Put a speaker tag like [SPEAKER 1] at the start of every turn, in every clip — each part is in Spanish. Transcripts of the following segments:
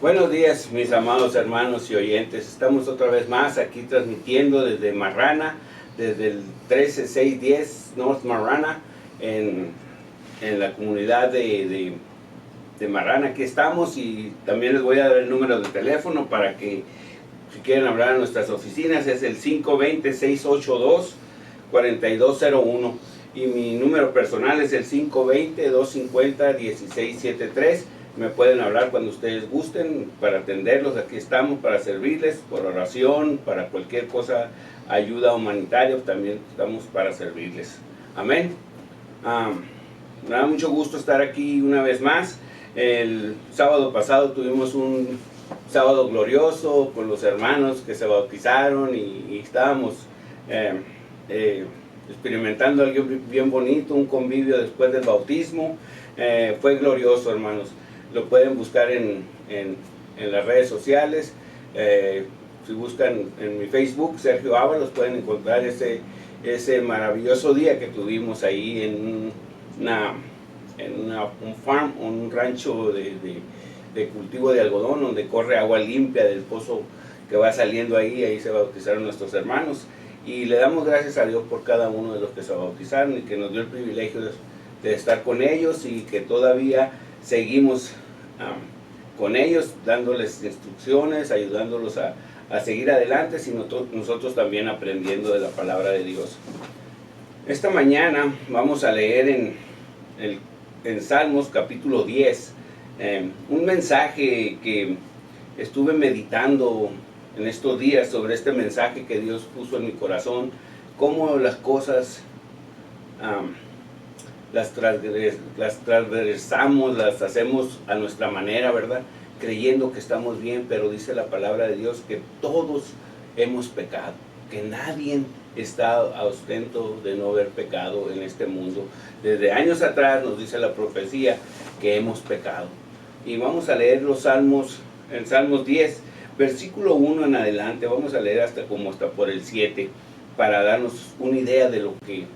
[SPEAKER 1] Buenos días, mis amados hermanos y oyentes. Estamos otra vez más aquí transmitiendo desde Marrana, desde el 13610 North Marrana, en la comunidad de Marrana. Aquí estamos, y también les voy a dar el número de teléfono para que, si quieren hablar a nuestras oficinas, es el 520-682-4201. Y mi número personal es el 520-250-1673. Me pueden hablar cuando ustedes gusten para atenderlos. Aquí estamos para servirles, por oración, para cualquier cosa, ayuda humanitaria, también estamos para servirles. Amén. Me da mucho gusto estar aquí una vez más. El sábado pasado tuvimos un sábado glorioso con los hermanos que se bautizaron, y estábamos experimentando algo bien bonito, un convivio después del bautismo. Fue glorioso, hermanos. Lo pueden buscar en las redes sociales. Si buscan en mi Facebook, Sergio Ábalos, pueden encontrar ese maravilloso día que tuvimos ahí en un farm, un rancho de cultivo de algodón, donde corre agua limpia del pozo que va saliendo ahí se bautizaron nuestros hermanos. Y le damos gracias a Dios por cada uno de los que se bautizaron y que nos dio el privilegio de estar con ellos, y que todavía seguimos con ellos, dándoles instrucciones, ayudándolos a seguir adelante, sino nosotros también aprendiendo de la palabra de Dios. Esta mañana vamos a leer en Salmos capítulo 10, un mensaje que estuve meditando en estos días sobre este mensaje que Dios puso en mi corazón, cómo las cosas las transversamos, las hacemos a nuestra manera, ¿verdad? Creyendo que estamos bien, pero dice la palabra de Dios que todos hemos pecado, que nadie está ausento de no haber pecado en este mundo. Desde años atrás nos dice la profecía que hemos pecado. Y vamos a leer los Salmos, en Salmos 10, versículo 1 en adelante. Vamos a leer hasta por el 7, para darnos una idea de lo que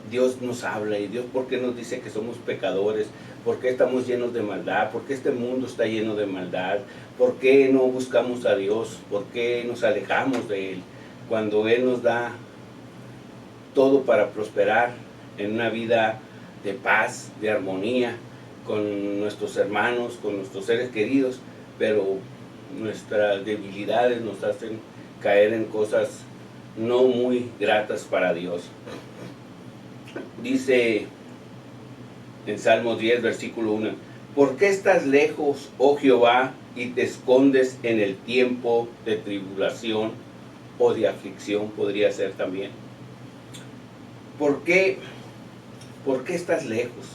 [SPEAKER 1] Dios nos habla, y Dios por qué nos dice que somos pecadores, por qué estamos llenos de maldad, por qué este mundo está lleno de maldad, por qué no buscamos a Dios, por qué nos alejamos de Él, cuando Él nos da todo para prosperar en una vida de paz, de armonía, con nuestros hermanos, con nuestros seres queridos, pero nuestras debilidades nos hacen caer en cosas no muy gratas para Dios. Dice en Salmos 10, versículo 1, ¿por qué estás lejos, oh Jehová, y te escondes en el tiempo de tribulación o de aflicción? Podría ser también. ¿Por qué estás lejos?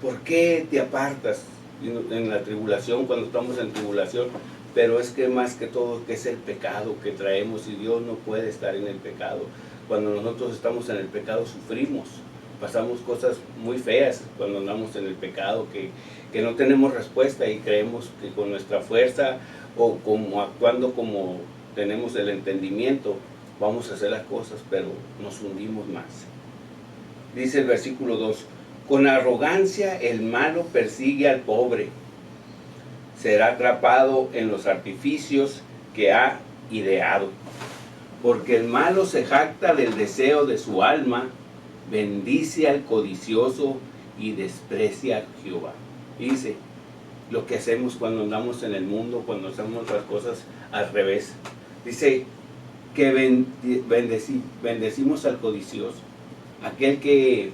[SPEAKER 1] ¿Por qué te apartas en la tribulación, cuando estamos en tribulación? Pero es que más que todo, que es el pecado que traemos, y Dios no puede estar en el pecado. Cuando nosotros estamos en el pecado sufrimos, pasamos cosas muy feas cuando andamos en el pecado, que no tenemos respuesta, y creemos que con nuestra fuerza, o como actuando como tenemos el entendimiento, vamos a hacer las cosas, pero nos hundimos más. Dice el versículo 2, con arrogancia el malo persigue al pobre, será atrapado en los artificios que ha ideado. Porque el malo se jacta del deseo de su alma, bendice al codicioso y desprecia a Jehová. Dice, lo que hacemos cuando andamos en el mundo, cuando hacemos las cosas al revés. Dice que bendecimos al codicioso. Aquel que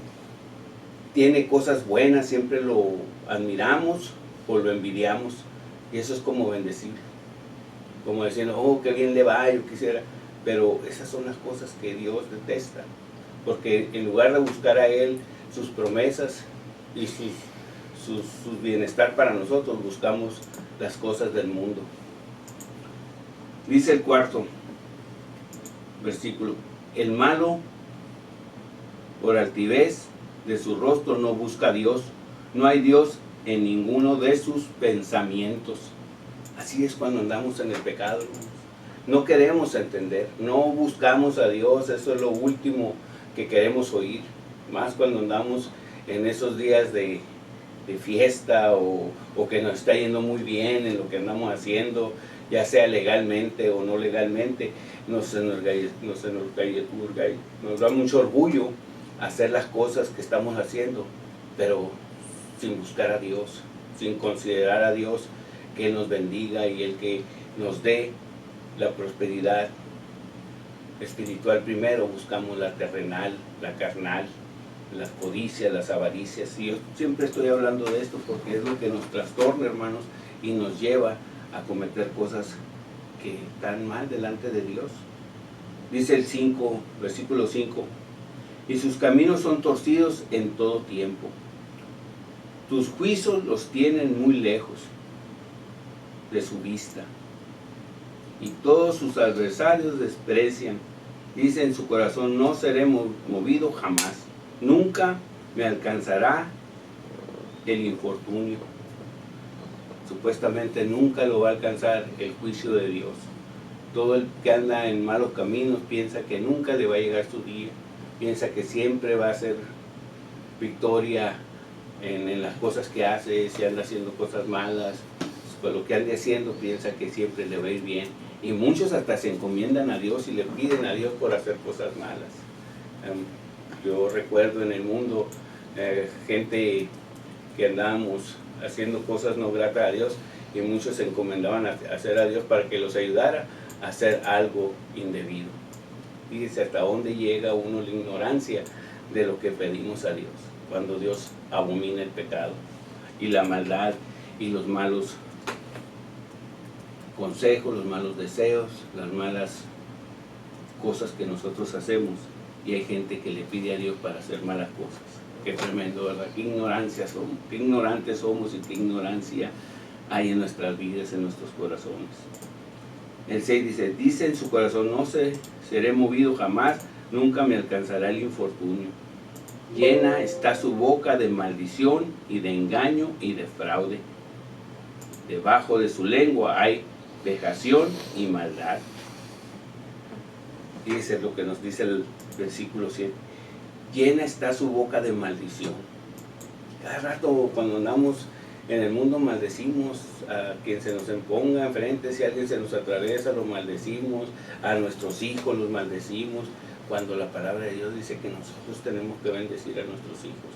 [SPEAKER 1] tiene cosas buenas, siempre lo admiramos o lo envidiamos. Y eso es como bendecir. Como diciendo, oh, qué bien le va, yo quisiera. Pero esas son las cosas que Dios detesta. Porque en lugar de buscar a Él sus promesas y su bienestar para nosotros, buscamos las cosas del mundo. Dice el cuarto versículo, el malo por altivez de su rostro no busca a Dios, no hay Dios en ninguno de sus pensamientos. Así es cuando andamos en el pecado, hermanos. No queremos entender, no buscamos a Dios, eso es lo último que queremos oír, más cuando andamos en esos días de de fiesta o que nos está yendo muy bien en lo que andamos haciendo, ya sea legalmente o no legalmente, nos da mucho orgullo hacer las cosas que estamos haciendo, pero sin buscar a Dios, sin considerar a Dios que nos bendiga y el que nos dé la prosperidad espiritual. Primero buscamos la terrenal, la carnal, las codicias, las avaricias. Y yo siempre estoy hablando de esto porque es lo que nos trastorna, hermanos, y nos lleva a cometer cosas que están mal delante de Dios. Dice el 5, versículo 5, y sus caminos son torcidos en todo tiempo. Tus juicios los tienen muy lejos de su vista, y todos sus adversarios desprecian. Dice en su corazón, no seré movido jamás, nunca me alcanzará el infortunio. Supuestamente nunca lo va a alcanzar el juicio de Dios. Todo el que anda en malos caminos piensa que nunca le va a llegar su día, piensa que siempre va a ser victoria en las cosas que hace. Si anda haciendo cosas malas, pues lo que ande haciendo piensa que siempre le va a ir bien. Y muchos hasta se encomiendan a Dios y le piden a Dios por hacer cosas malas. Yo recuerdo en el mundo gente que andábamos haciendo cosas no gratas a Dios, y muchos se encomendaban a hacer a Dios para que los ayudara a hacer algo indebido. Fíjese hasta dónde llega uno la ignorancia de lo que pedimos a Dios, cuando Dios abomina el pecado y la maldad y los malos consejos, los malos deseos, las malas cosas que nosotros hacemos. Y hay gente que le pide a Dios para hacer malas cosas. Qué tremendo, ¿verdad? Qué ignorancia somos, qué ignorantes somos y qué ignorancia hay en nuestras vidas, en nuestros corazones. El 6 dice en su corazón, no seré movido jamás, nunca me alcanzará el infortunio. Llena está su boca de maldición y de engaño y de fraude. Debajo de su lengua hay vejación y maldad. Dice lo que nos dice el versículo 7. Llena está su boca de maldición. Cada rato cuando andamos en el mundo maldecimos a quien se nos ponga enfrente. Si alguien se nos atraviesa, lo maldecimos. A nuestros hijos los maldecimos, cuando la palabra de Dios dice que nosotros tenemos que bendecir a nuestros hijos.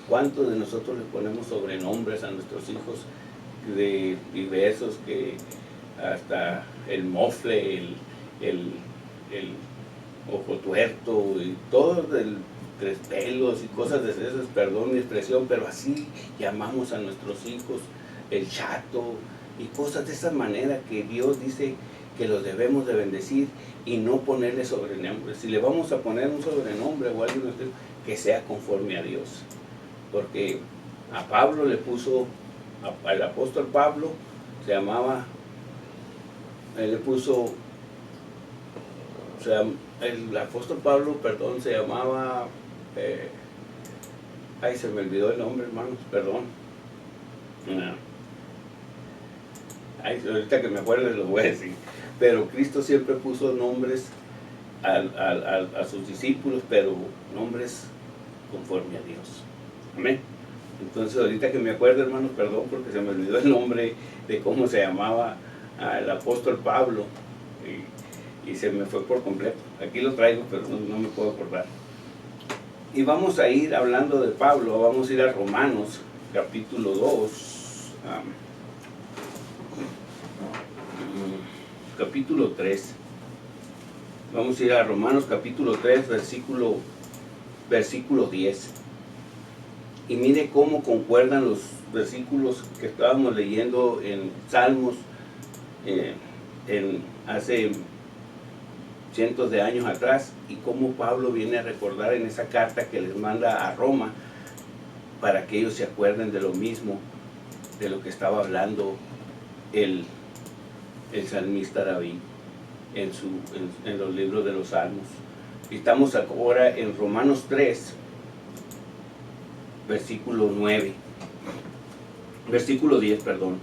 [SPEAKER 1] ¿Cuántos de nosotros le ponemos sobrenombres a nuestros hijos de diversos, que hasta el mofle, el ojo tuerto y todo el tres pelos y cosas de esas, perdón mi expresión, pero así llamamos a nuestros hijos, el chato y cosas de esa manera, que Dios dice que los debemos de bendecir y no ponerle sobrenombre? Si le vamos a poner un sobrenombre o algo, que sea conforme a Dios, porque a Pablo le puso, al apóstol Pablo se llamaba, él le puso, o sea, el apóstol Pablo, perdón, se llamaba, ay, se me olvidó el nombre, hermanos, perdón. No. Ay, ahorita que me acuerde lo voy a decir. Pero Cristo siempre puso nombres a sus discípulos, pero nombres conforme a Dios. Amén. Entonces, ahorita que me acuerdo, hermanos, perdón, porque se me olvidó el nombre de cómo se llamaba el apóstol Pablo, y se me fue por completo. Aquí lo traigo, pero no me puedo acordar. Y vamos a ir hablando de Pablo, vamos a ir a Romanos, capítulo 2, capítulo 3. Vamos a ir a Romanos, capítulo 3, versículo 10. Y mire cómo concuerdan los versículos que estábamos leyendo en Salmos hace cientos de años atrás, y cómo Pablo viene a recordar en esa carta que les manda a Roma, para que ellos se acuerden de lo mismo, de lo que estaba hablando el salmista David en los libros de los Salmos. Y estamos ahora en Romanos 3, versículo 10, perdón.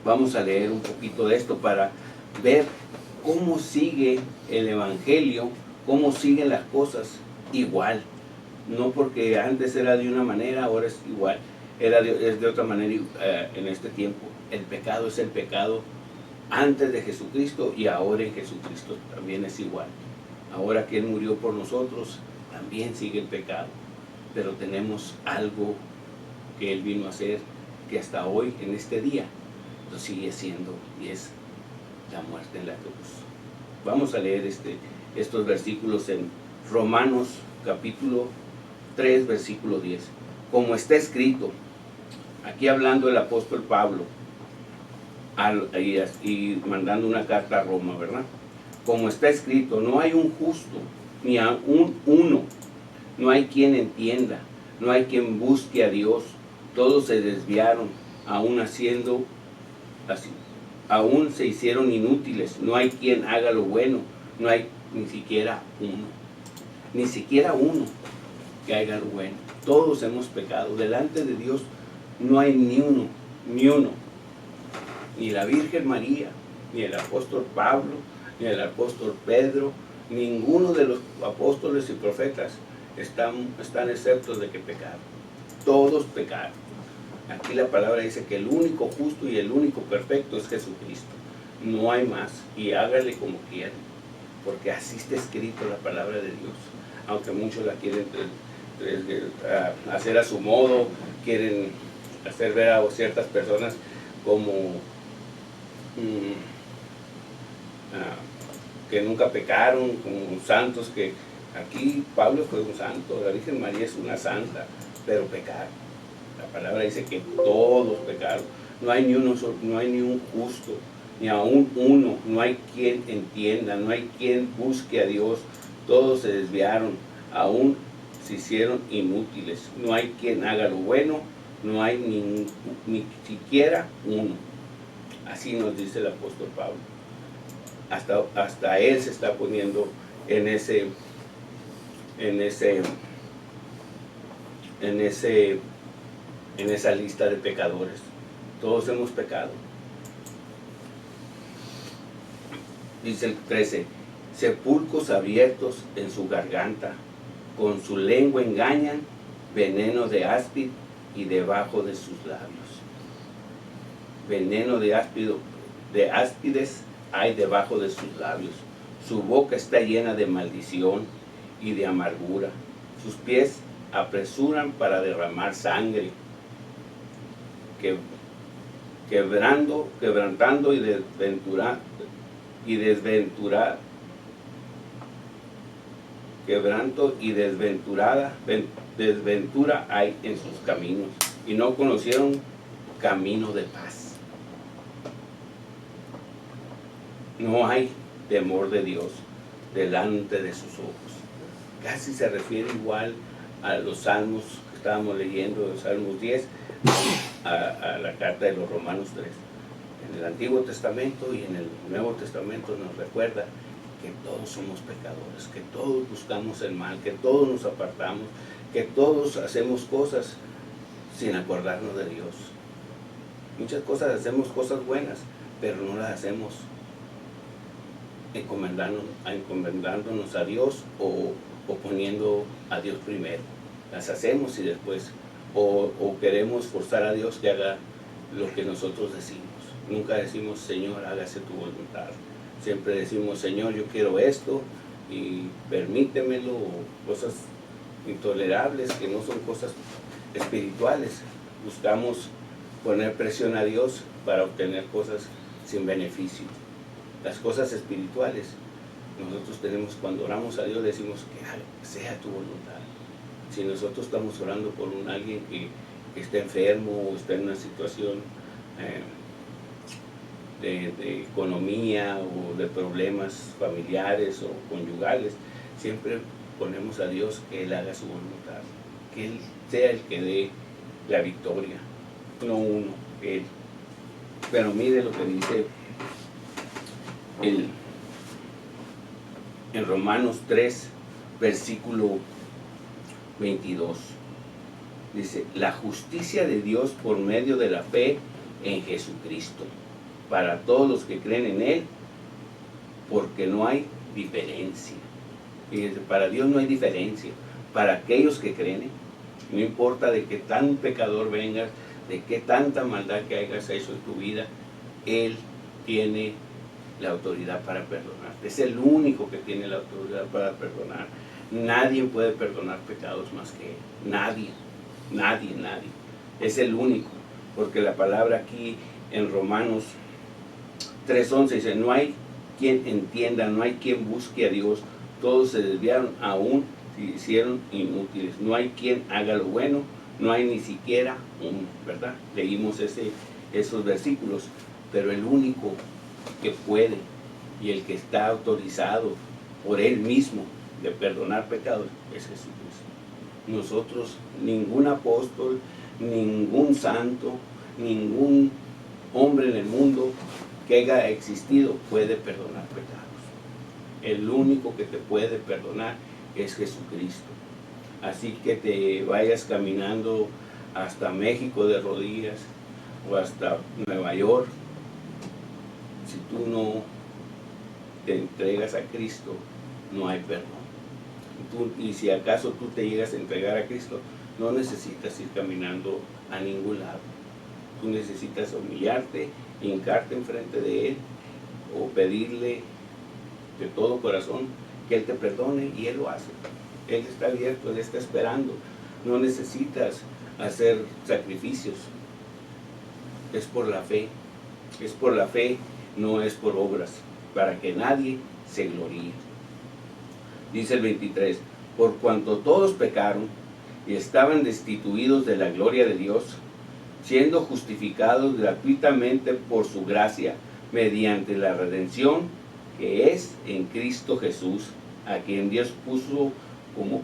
[SPEAKER 1] Vamos a leer un poquito de esto para ver cómo sigue el evangelio, cómo siguen las cosas igual. No porque antes era de una manera, ahora es igual. es de otra manera en este tiempo. El pecado es el pecado antes de Jesucristo y ahora en Jesucristo también es igual. Ahora que Él murió por nosotros, también sigue el pecado. Pero tenemos algo que Él vino a hacer, que hasta hoy, en este día, lo sigue haciendo, y es la muerte en la cruz. Vamos a leer estos versículos en Romanos capítulo 3, versículo 10. Como está escrito, aquí hablando el apóstol Pablo, y mandando una carta a Roma, ¿verdad? Como está escrito, no hay un justo, ni aún uno, no hay quien entienda, no hay quien busque a Dios, todos se desviaron, aún haciendo así, aún se hicieron inútiles, no hay quien haga lo bueno, no hay ni siquiera uno que haga lo bueno. Todos hemos pecado, delante de Dios no hay ni uno, ni la Virgen María, ni el apóstol Pablo, ni el apóstol Pedro, ninguno de los apóstoles y profetas están exceptos de que pecaron. Todos pecaron. Aquí la palabra dice que el único justo y el único perfecto es Jesucristo. No hay más. Y hágale como quieran, porque así está escrito la palabra de Dios. Aunque muchos la quieren hacer a su modo, quieren hacer ver a ciertas personas como que nunca pecaron, como santos, que aquí Pablo fue un santo, la Virgen María es una santa, pero pecaron. La palabra dice que todos pecaron. No hay ni un justo, ni aún uno. No hay quien entienda, no hay quien busque a Dios. Todos se desviaron, aún se hicieron inútiles. No hay quien haga lo bueno, no hay ni siquiera uno. Así nos dice el apóstol Pablo. Hasta él se está poniendo en esa lista de pecadores. Todos hemos pecado. Dice el 13, sepulcros abiertos en su garganta, con su lengua engañan, veneno de áspid y debajo de sus labios. Veneno de áspides hay debajo de sus labios. Su boca está llena de maldición y de amargura. Sus pies apresuran para derramar sangre, quebrantando y desventura hay en sus caminos, y no conocieron camino de paz. No hay temor de Dios delante de sus ojos. Casi se refiere igual a los salmos que estábamos leyendo, los salmos 10, a la carta de los Romanos 3. En el Antiguo Testamento y en el Nuevo Testamento nos recuerda que todos somos pecadores, que todos buscamos el mal, que todos nos apartamos, que todos hacemos cosas sin acordarnos de Dios. Muchas cosas hacemos cosas buenas, pero no las hacemos encomendándonos a Dios o poniendo a Dios primero. Las hacemos y después o queremos forzar a Dios que haga lo que nosotros decimos. Nunca decimos, Señor, hágase tu voluntad. Siempre decimos, Señor, yo quiero esto y permítemelo, o cosas intolerables que no son cosas espirituales. Buscamos poner presión a Dios para obtener cosas sin beneficio. Las cosas espirituales, nosotros tenemos, cuando oramos a Dios, decimos que sea tu voluntad. Si nosotros estamos orando por alguien que está enfermo o está en una situación de economía o de problemas familiares o conyugales, siempre ponemos a Dios que Él haga su voluntad, que Él sea el que dé la victoria, no uno, Él. Pero mire lo que dice en Romanos 3, versículo 22. Dice, la justicia de Dios por medio de la fe en Jesucristo, para todos los que creen en Él, porque no hay diferencia. Fíjense, para Dios no hay diferencia. Para aquellos que creen, No importa de qué tan pecador vengas, de qué tanta maldad que hayas hecho en tu vida, Él tiene la autoridad para perdonar. Es el único que tiene la autoridad para perdonar. Nadie puede perdonar pecados más que Él. Nadie, nadie, nadie. Es el único. Porque la palabra aquí en Romanos 3:11 dice, no hay quien entienda, no hay quien busque a Dios. Todos se desviaron, aún se hicieron inútiles. No hay quien haga lo bueno, no hay ni siquiera uno, ¿verdad? Leímos esos versículos, pero el único que puede y el que está autorizado por Él mismo de perdonar pecados es Jesucristo. Nosotros, ningún apóstol, ningún santo, ningún hombre en el mundo que haya existido puede perdonar pecados. El único que te puede perdonar es Jesucristo. Así que te vayas caminando hasta México de rodillas o hasta Nueva York, si tú no te entregas a Cristo, no hay perdón. Y si acaso tú te llegas a entregar a Cristo, no necesitas ir caminando a ningún lado. Tú necesitas humillarte, hincarte enfrente de Él o pedirle de todo corazón que Él te perdone, y Él lo hace. Él está abierto, Él está esperando. No necesitas hacer sacrificios. Es por la fe. Es por la fe, no es por obras, para que nadie se gloríe. Dice el 23, por cuanto todos pecaron y estaban destituidos de la gloria de Dios, siendo justificados gratuitamente por su gracia, mediante la redención que es en Cristo Jesús, a quien Dios puso como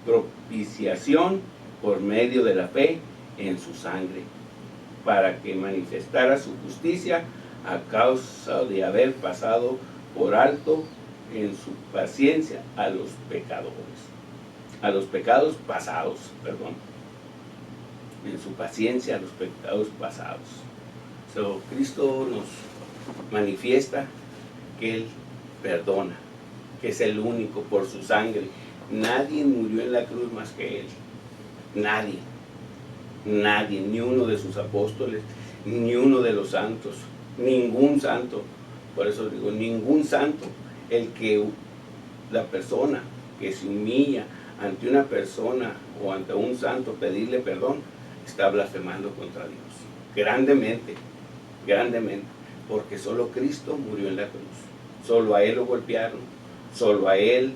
[SPEAKER 1] propiciación por medio de la fe en su sangre, para que manifestara su justicia a causa de haber pasado por alto en su paciencia a los pecadores, a los pecados pasados, perdón, en su paciencia a los pecados pasados. Cristo nos manifiesta que Él perdona, que es el único por su sangre. Nadie murió en la cruz más que Él. Nadie. Nadie, ni uno de sus apóstoles, ni uno de los santos, ningún santo. Por eso digo, ningún santo. El que la persona que se humilla ante una persona o ante un santo pedirle perdón, está blasfemando contra Dios. Grandemente, grandemente. Porque solo Cristo murió en la cruz. Solo a Él lo golpearon, solo a Él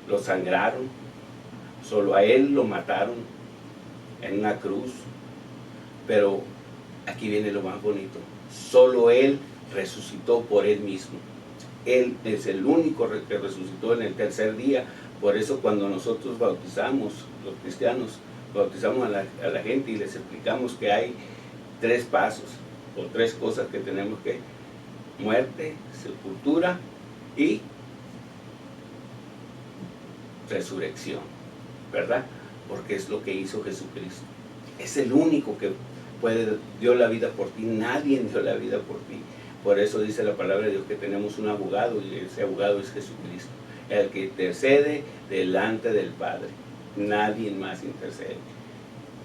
[SPEAKER 1] lo sangraron, solo a Él lo mataron en una cruz. Pero aquí viene lo más bonito. Solo Él resucitó por Él mismo. Él es el único que resucitó en el tercer día. Por eso cuando nosotros bautizamos, los cristianos, bautizamos a la gente y les explicamos que hay 3 pasos o 3 cosas que tenemos que: muerte, sepultura y resurrección, ¿verdad? Porque es lo que hizo Jesucristo. Es el único que dio la vida por ti. Nadie dio la vida por ti. Por eso dice la palabra de Dios que tenemos un abogado, y ese abogado es Jesucristo, el que intercede delante del Padre. Nadie más intercede.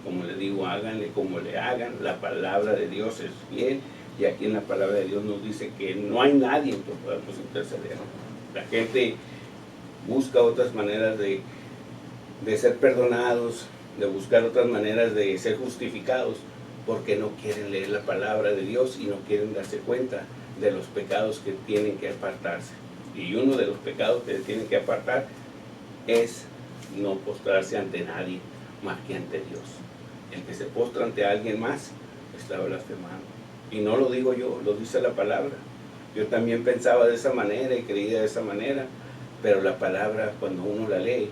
[SPEAKER 1] Como le digo, háganle como le hagan, la palabra de Dios es fiel, y aquí en la palabra de Dios nos dice que no hay nadie que podamos interceder. La gente busca otras maneras de ser perdonados, de buscar otras maneras de ser justificados, porque no quieren leer la palabra de Dios y no quieren darse cuenta de los pecados que tienen que apartarse. Y uno de los pecados que tienen que apartar es no postrarse ante nadie más que ante Dios. El que se postra ante alguien más está blasfemando. Y no lo digo yo, lo dice la palabra. Yo también pensaba de esa manera y creía de esa manera, pero la palabra, cuando uno la lee,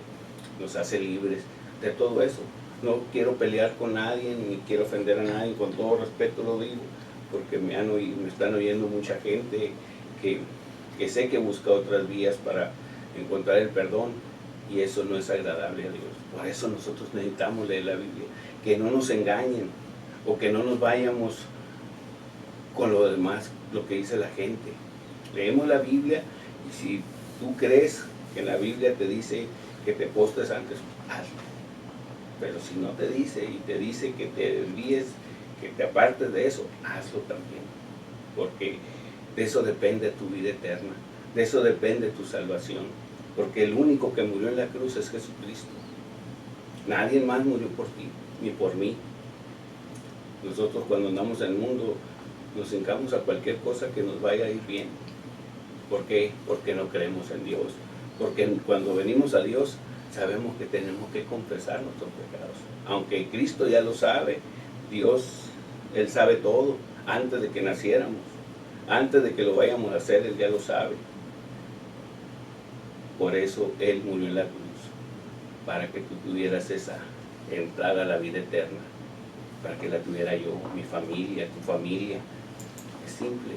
[SPEAKER 1] nos hace libres de todo eso. No quiero pelear con nadie, ni quiero ofender a nadie, con todo respeto lo digo, porque me están oyendo mucha gente que sé que busca otras vías para encontrar el perdón, y eso no es agradable a Dios. Por eso nosotros necesitamos leer la Biblia, que no nos engañen, o que no nos vayamos con lo demás, lo que dice la gente. Leemos la Biblia, y si tú crees que en la Biblia te dice que te postres antes, hazlo. Pero si no te dice y te dice que te desvíes, que te apartes de eso, hazlo también. Porque de eso depende tu vida eterna, de eso depende tu salvación. Porque el único que murió en la cruz es Jesucristo. Nadie más murió por ti, ni por mí. Nosotros cuando andamos en el mundo nos hincamos a cualquier cosa que nos vaya a ir bien. ¿Por qué? Porque no creemos en Dios. Porque cuando venimos a Dios sabemos que tenemos que confesar nuestros pecados. Aunque Cristo ya lo sabe, Dios, Él sabe todo antes de que naciéramos. Antes de que lo vayamos a hacer, Él ya lo sabe. Por eso Él murió en la cruz, para que tú tuvieras esa entrada a la vida eterna, para que la tuviera yo, mi familia, tu familia. Es simple,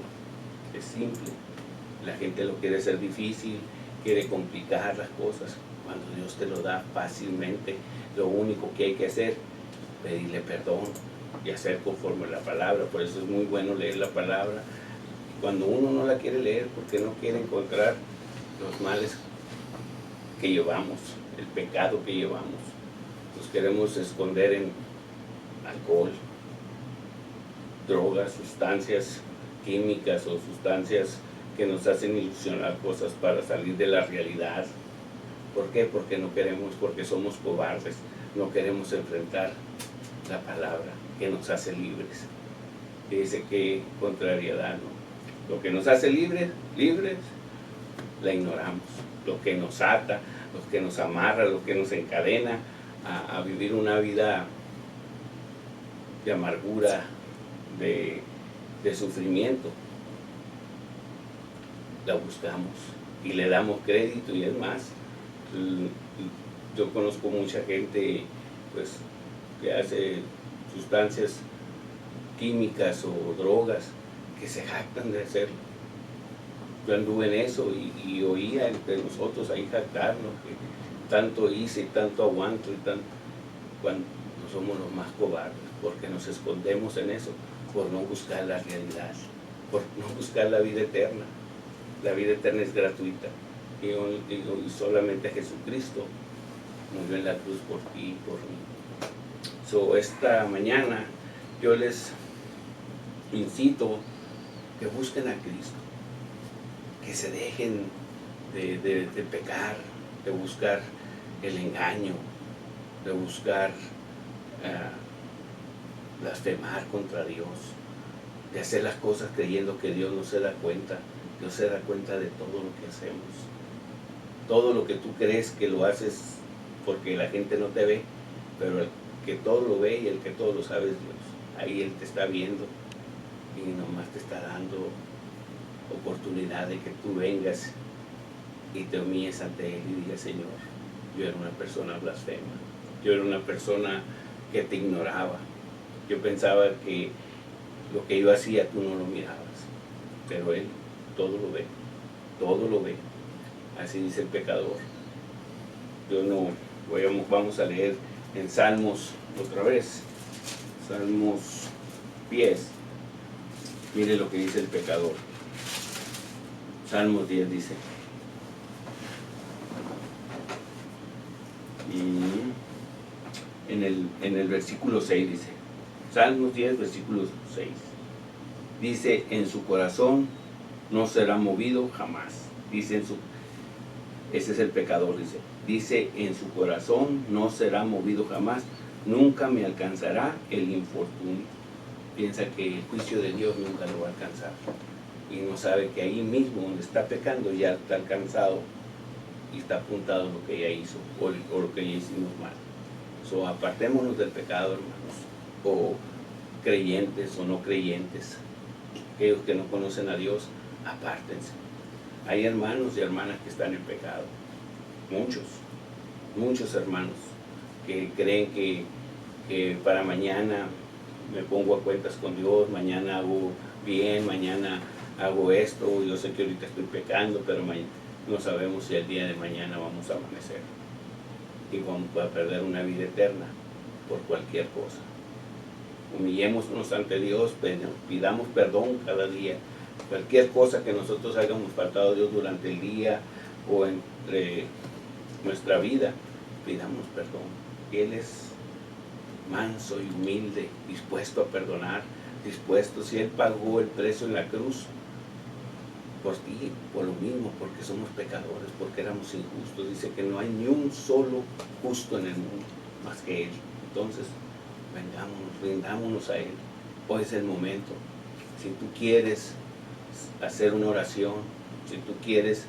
[SPEAKER 1] es simple. La gente lo quiere hacer difícil, quiere complicar las cosas, cuando Dios te lo da fácilmente. Lo único que hay que hacer, pedirle perdón y hacer conforme a la palabra. Por eso es muy bueno leer la palabra. Cuando uno no la quiere leer, porque no quiere encontrar los males que llevamos, el pecado que llevamos, nos queremos esconder en alcohol, drogas, sustancias químicas o sustancias que nos hacen ilusionar cosas para salir de la realidad. ¿Por qué? Porque no queremos, porque somos cobardes, no queremos enfrentar la palabra que nos hace libres. Dice que contrariedad, ¿no? Lo que nos hace libres, la ignoramos. Lo que nos ata, lo que nos amarra, lo que nos encadena a vivir una vida de amargura, de sufrimiento, la buscamos y le damos crédito. Y es más, yo conozco mucha gente pues que hace sustancias químicas o drogas que se jactan de hacerlo. Yo anduve en eso y oía entre nosotros ahí jactarnos que tanto hice y tanto aguanto y tanto, cuando no somos los más cobardes, porque nos escondemos en eso por no buscar la realidad, por no buscar la vida eterna. La vida eterna es gratuita y solamente Jesucristo murió en la cruz por ti y por mí. Esta mañana yo les incito que busquen a Cristo, que se dejen de pecar, de buscar el engaño, de buscar blasfemar contra Dios, de hacer las cosas creyendo que Dios no se da cuenta. Dios se da cuenta de todo lo que hacemos. Todo lo que tú crees que lo haces porque la gente no te ve, pero el que todo lo ve y el que todo lo sabe es Dios. Ahí Él te está viendo y nomás te está dando oportunidad de que tú vengas y te humilles ante Él y digas: Señor, yo era una persona blasfema, yo era una persona que te ignoraba, yo pensaba que lo que yo hacía tú no lo mirabas, pero Él todo lo ve, todo lo ve. Así dice el pecador. Vamos a leer en Salmos otra vez, Salmos 10. Mire lo que dice el pecador. Salmos 10 dice: en el versículo 6 dice, Salmos 10, versículo 6, dice: en su corazón no será movido jamás. Ese es el pecador, dice, en su corazón no será movido jamás, nunca me alcanzará el infortunio. Piensa que el juicio de Dios nunca lo va a alcanzar. Y no sabe que ahí mismo donde está pecando ya está alcanzado y está apuntado lo que ella hizo o lo que ya hicimos mal. Apartémonos del pecado, hermanos, o creyentes o no creyentes, aquellos que no conocen a Dios, apártense. Hay hermanos y hermanas que están en pecado, muchos hermanos que creen que para mañana me pongo a cuentas con Dios, mañana hago bien, mañana hago esto, yo sé que ahorita estoy pecando, pero no sabemos si el día de mañana vamos a amanecer y vamos a perder una vida eterna por cualquier cosa. Humillémonos ante Dios, pidamos perdón cada día. Cualquier cosa que nosotros hayamos faltado a Dios durante el día o entre nuestra vida, pidamos perdón. Él es manso y humilde, dispuesto a perdonar, dispuesto, si Él pagó el precio en la cruz por ti, por lo mismo, porque somos pecadores, porque éramos injustos. Dice que no hay ni un solo justo en el mundo más que Él. Entonces, rindámonos a Él. Hoy es el momento. Si tú quieres hacer una oración, si tú quieres,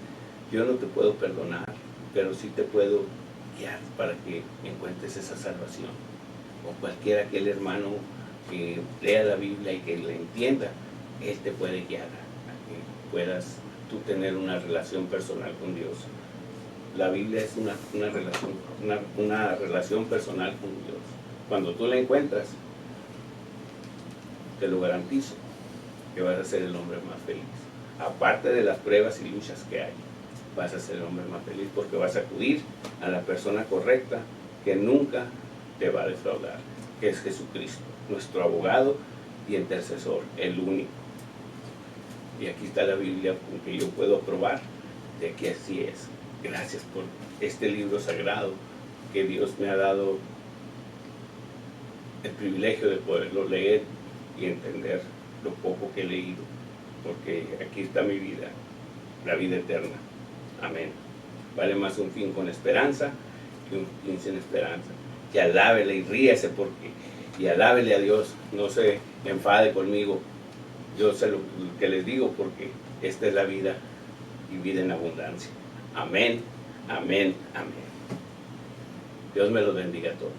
[SPEAKER 1] yo no te puedo perdonar, pero sí te puedo guiar para que encuentres esa salvación. O cualquier aquel hermano que lea la Biblia y que la entienda, Él te puede guiar a que puedas tú tener una relación personal con Dios. La Biblia es una relación personal con Dios. Cuando tú la encuentras, te lo garantizo, que vas a ser el hombre más feliz. Aparte de las pruebas y luchas que hay, vas a ser el hombre más feliz porque vas a acudir a la persona correcta que nunca te va a defraudar, que es Jesucristo, nuestro abogado y intercesor, el único. Y aquí está la Biblia con que yo puedo probar de que así es. Gracias por este libro sagrado que Dios me ha dado el privilegio de poderlo leer y entender lo poco que he leído, porque aquí está mi vida, la vida eterna. Amén. Vale más un fin con esperanza que un fin sin esperanza. Y alábele y ríase y alábele a Dios, no se enfade conmigo. Yo sé lo que les digo porque esta es la vida y vida en abundancia. Amén, amén, amén. Dios me los bendiga a todos.